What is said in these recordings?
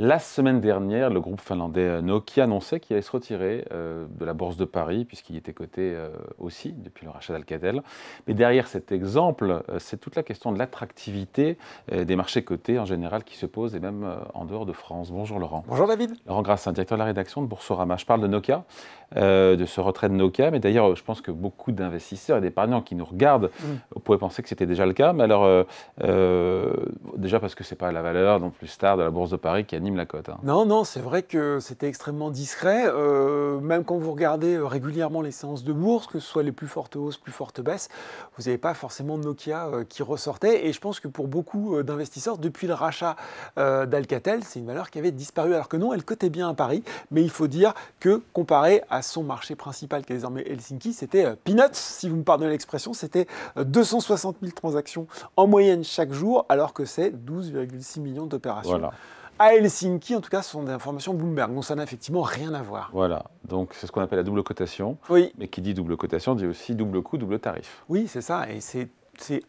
La semaine dernière, le groupe finlandais Nokia annonçait qu'il allait se retirer de la bourse de Paris, puisqu'il était coté aussi depuis le rachat d'Alcatel. Mais derrière cet exemple, c'est toute la question de l'attractivité des marchés cotés en général qui se pose, et même en dehors de France. Bonjour Laurent. Bonjour David. Laurent Grassin, directeur de la rédaction de Boursorama. Je parle de Nokia, de ce retrait de Nokia, mais d'ailleurs, je pense que beaucoup d'investisseurs et d'épargnants qui nous regardent pourraient penser que c'était déjà le cas. Mais alors, déjà parce que ce n'est pas la valeur non plus star de la bourse de Paris qui anime la cote. Non, c'est vrai que c'était extrêmement discret. Même quand vous regardez régulièrement les séances de bourse, que ce soit les plus fortes hausses, plus fortes baisses, vous n'avez pas forcément Nokia qui ressortait. Et je pense que pour beaucoup d'investisseurs, depuis le rachat d'Alcatel, c'est une valeur qui avait disparu. Alors que non, elle cotait bien à Paris. Mais il faut dire que comparé à son marché principal, qui est désormais Helsinki, c'était peanuts, si vous me pardonnez l'expression. C'était 260 000 transactions en moyenne chaque jour, alors que c'est 12,6 millions d'opérations. Voilà. À Helsinki, en tout cas, ce sont des informations Bloomberg, donc ça n'a effectivement rien à voir. Voilà, donc c'est ce qu'on appelle la double cotation. Oui. Mais qui dit double cotation dit aussi double coût, double tarif. Oui, c'est ça, et c'est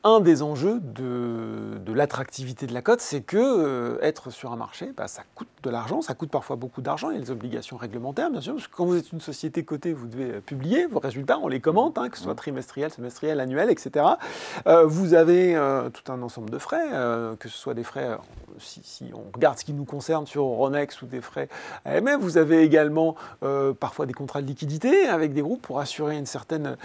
un des enjeux de l'attractivité de la cote, c'est que être sur un marché, ça coûte de l'argent, ça coûte parfois beaucoup d'argent. Il y a les obligations réglementaires, bien sûr, parce que quand vous êtes une société cotée, vous devez publier vos résultats, on les commente, que ce soit trimestriel, semestriel, annuel, etc. Vous avez tout un ensemble de frais, que ce soit des frais, si on regarde ce qui nous concerne sur Euronext ou des frais AMF, vous avez également parfois des contrats de liquidité avec des groupes pour assurer une certaine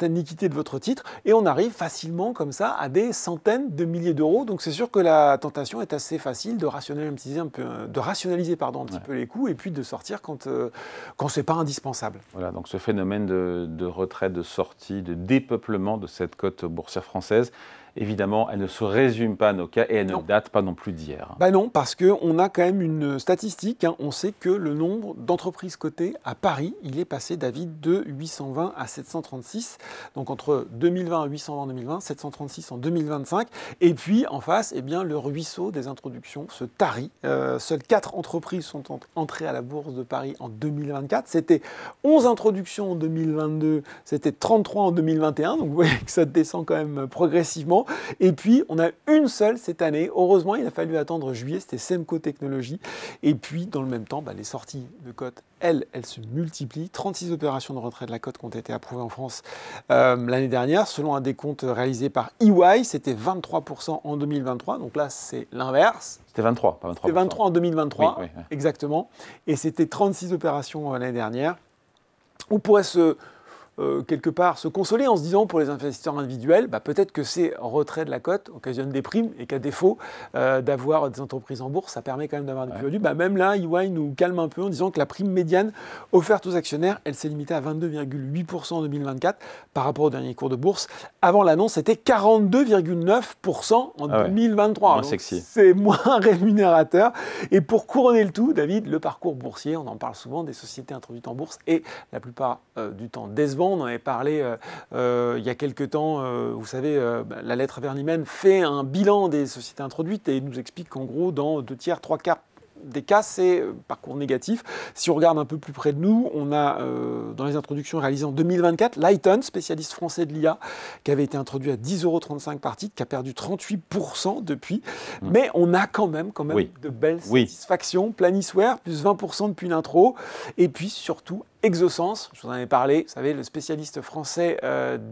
liquidité de votre titre, et on arrive facilement comme ça à des centaines de milliers d'euros. Donc c'est sûr que la tentation est assez facile de rationaliser un petit peu les coûts et puis de sortir quand c'est pas indispensable. Voilà, donc ce phénomène de retrait, de sortie, de dépeuplement de cette cote boursière française, évidemment, elle ne se résume pas à Nokia et elle ne date pas non plus d'hier. Non, parce qu'on a quand même une statistique. On sait que le nombre d'entreprises cotées à Paris, il est passé, David, de 820 à 736. Donc entre 2020 et 820 en 2020, 736 en 2025. Et puis en face, le ruisseau des introductions se tarit. Seules 4 entreprises sont entrées à la bourse de Paris en 2024. C'était 11 introductions en 2022, c'était 33 en 2021. Donc vous voyez que ça descend quand même progressivement. Et puis, on a une seule cette année. Heureusement, il a fallu attendre juillet, c'était Semco Technologies. Et puis, dans le même temps, les sorties de cote, elles se multiplient. 36 opérations de retrait de la cote qui ont été approuvées en France l'année dernière. Selon un décompte réalisé par EY, c'était 23% en 2023. Donc là, c'est l'inverse. C'était 23, pas 23%. C'était 23 en 2023, oui. Exactement. Et c'était 36 opérations l'année dernière. On pourrait quelque part se consoler en se disant pour les investisseurs individuels, peut-être que ces retraits de la cote occasionnent des primes et qu'à défaut d'avoir des entreprises en bourse, ça permet quand même d'avoir des plus-values. Même là, EY nous calme un peu en disant que la prime médiane offerte aux actionnaires, elle s'est limitée à 22,8% en 2024 par rapport au dernier cours de bourse. Avant l'annonce, c'était 42,9% en 2023. Moins sexy. C'est moins rémunérateur. Et pour couronner le tout, David, le parcours boursier, on en parle souvent des sociétés introduites en bourse et la plupart du temps décevant. On en avait parlé il y a quelques temps. Vous savez, la lettre Vernimen fait un bilan des sociétés introduites et nous explique qu'en gros, dans 2 tiers, 3 quarts des cas, c'est parcours négatif. Si on regarde un peu plus près de nous, on a dans les introductions réalisées en 2024, Lighton, spécialiste français de l'IA, qui avait été introduit à 10,35 € par titre, qui a perdu 38% depuis. Mais on a quand même de belles satisfactions. Planisware, plus 20% depuis l'intro. Et puis surtout, Exosens, je vous en avais parlé, vous savez, le spécialiste français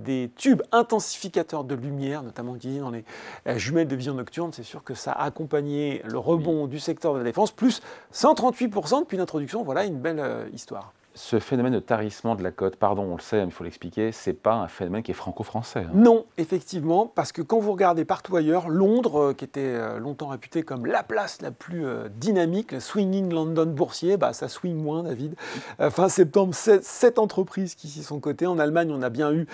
des tubes intensificateurs de lumière, notamment utilisés dans les jumelles de vision nocturne. C'est sûr que ça a accompagné le rebond du secteur de la défense, plus 138% depuis l'introduction. Voilà une belle histoire. Ce phénomène de tarissement de la cote, pardon, on le sait, mais il faut l'expliquer, c'est pas un phénomène qui est franco-français. Non, effectivement, parce que quand vous regardez partout ailleurs, Londres, qui était longtemps réputée comme la place la plus dynamique, le swinging London boursier, ça swing moins, David. Fin septembre, 7 entreprises qui s'y sont cotées. En Allemagne, on a bien eu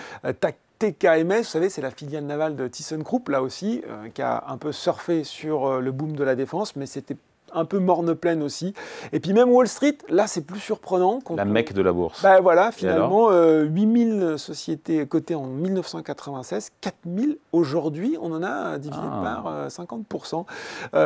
TKMS, vous savez, c'est la filiale navale de ThyssenKrupp, là aussi, qui a un peu surfé sur le boom de la défense, mais c'était un peu morne-pleine aussi. Et puis même Wall Street, là c'est plus surprenant. La Mecque de la bourse. Finalement, 8000 sociétés cotées en 1996, 4000 aujourd'hui, on en a divisé par 50%.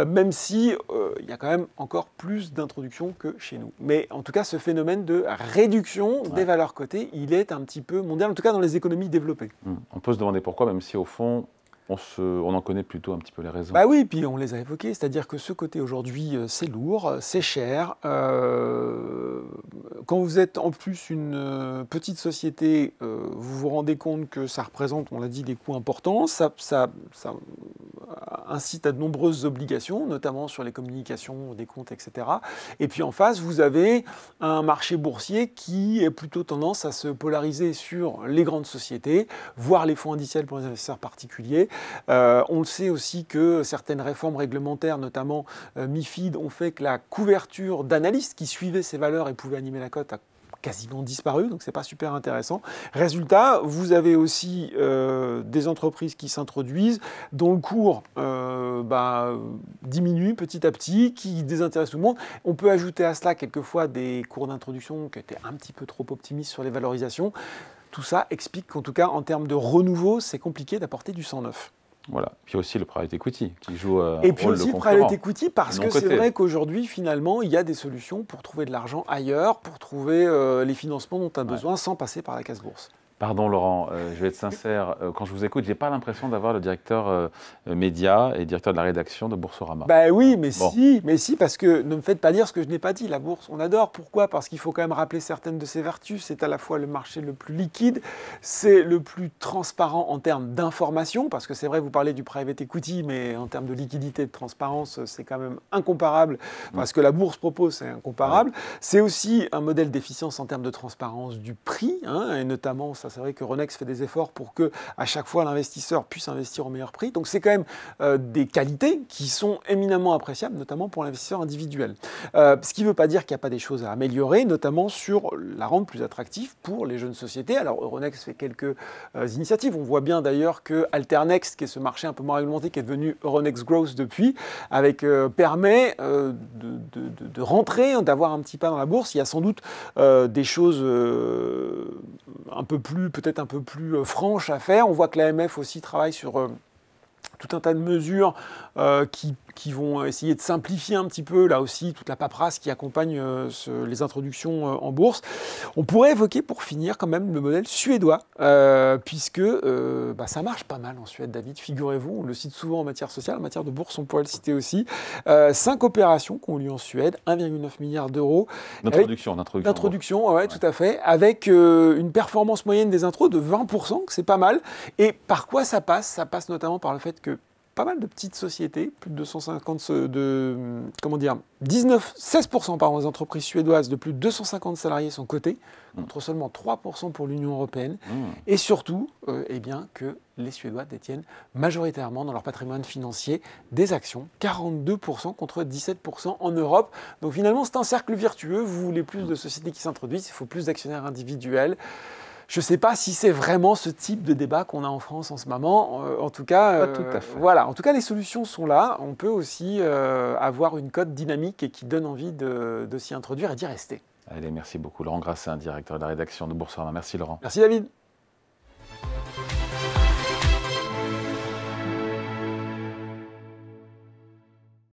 Même si il y a quand même encore plus d'introductions que chez nous. Mais en tout cas, ce phénomène de réduction des valeurs cotées, il est un petit peu mondial, en tout cas dans les économies développées. On peut se demander pourquoi, même si au fond, on en connaît plutôt un petit peu les raisons. Bah oui, puis on les a évoquées, c'est-à-dire que ce côté aujourd'hui, c'est lourd, c'est cher. Quand vous êtes en plus une petite société, vous vous rendez compte que ça représente, on l'a dit, des coûts importants. Ça incite à de nombreuses obligations, notamment sur les communications, des comptes, etc. Et puis en face, vous avez un marché boursier qui est plutôt tendance à se polariser sur les grandes sociétés, voire les fonds indiciels pour les investisseurs particuliers. On le sait aussi que certaines réformes réglementaires, notamment MiFID, ont fait que la couverture d'analystes qui suivaient ces valeurs et pouvaient animer la cote a quasiment disparu, donc c'est pas super intéressant. Résultat, vous avez aussi des entreprises qui s'introduisent, dont le cours diminue petit à petit, qui désintéressent tout le monde. On peut ajouter à cela quelquefois des cours d'introduction qui étaient un petit peu trop optimistes sur les valorisations. Tout ça explique qu'en tout cas, en termes de renouveau, c'est compliqué d'apporter du sang neuf. Voilà. Puis aussi le private equity qui joue un Et puis rôle aussi de le private concurrent. equity parce que c'est vrai qu'aujourd'hui, finalement, il y a des solutions pour trouver de l'argent ailleurs, pour trouver les financements dont on a besoin sans passer par la case bourse. Pardon Laurent, je vais être sincère, quand je vous écoute, je n'ai pas l'impression d'avoir le directeur média et directeur de la rédaction de Boursorama. Ben oui, mais si, parce que ne me faites pas dire ce que je n'ai pas dit. La bourse, on adore. Pourquoi? Parce qu'il faut quand même rappeler certaines de ses vertus. C'est à la fois le marché le plus liquide, c'est le plus transparent en termes d'information, parce que c'est vrai, vous parlez du private equity, mais en termes de liquidité et de transparence, c'est quand même incomparable. Parce que la bourse propose, c'est incomparable. Ouais. C'est aussi un modèle d'efficience en termes de transparence du prix, et notamment, ça c'est vrai que Euronext fait des efforts pour que à chaque fois l'investisseur puisse investir au meilleur prix. Donc c'est quand même des qualités qui sont éminemment appréciables, notamment pour l'investisseur individuel. Ce qui ne veut pas dire qu'il n'y a pas des choses à améliorer, notamment sur la rendre plus attractive pour les jeunes sociétés. Alors Euronext fait quelques initiatives. On voit bien d'ailleurs que Alternext, qui est ce marché un peu moins réglementé, qui est devenu Euronext Growth depuis, permet de rentrer, d'avoir un petit pas dans la bourse. Il y a sans doute des choses peut-être un peu plus franche à faire. On voit que l'AMF aussi travaille sur tout un tas de mesures qui vont essayer de simplifier un petit peu, là aussi, toute la paperasse qui accompagne les introductions en bourse. On pourrait évoquer, pour finir, quand même, le modèle suédois, puisque ça marche pas mal en Suède, David, figurez-vous. On le cite souvent en matière sociale, en matière de bourse, on pourrait le citer aussi. 5 opérations qui ont lieu en Suède, 1,9 milliard d'euros. D'introduction, ouais, tout à fait, avec une performance moyenne des intros de 20%, que c'est pas mal. Et par quoi ça passe? Ça passe notamment par le fait que pas mal de petites sociétés, plus de 250, 16% des entreprises suédoises de plus de 250 salariés sont cotées, contre seulement 3% pour l'Union européenne. Et surtout, que les Suédois détiennent majoritairement dans leur patrimoine financier des actions, 42% contre 17% en Europe. Donc finalement, c'est un cercle vertueux. Vous voulez plus de sociétés qui s'introduisent, il faut plus d'actionnaires individuels. Je ne sais pas si c'est vraiment ce type de débat qu'on a en France en ce moment. En tout cas, pas tout à fait. Voilà. En tout cas, les solutions sont là. On peut aussi avoir une cote dynamique et qui donne envie de s'y introduire et d'y rester. Allez, merci beaucoup. Laurent Grassin, directeur de la rédaction de Boursorama. Merci Laurent. Merci David.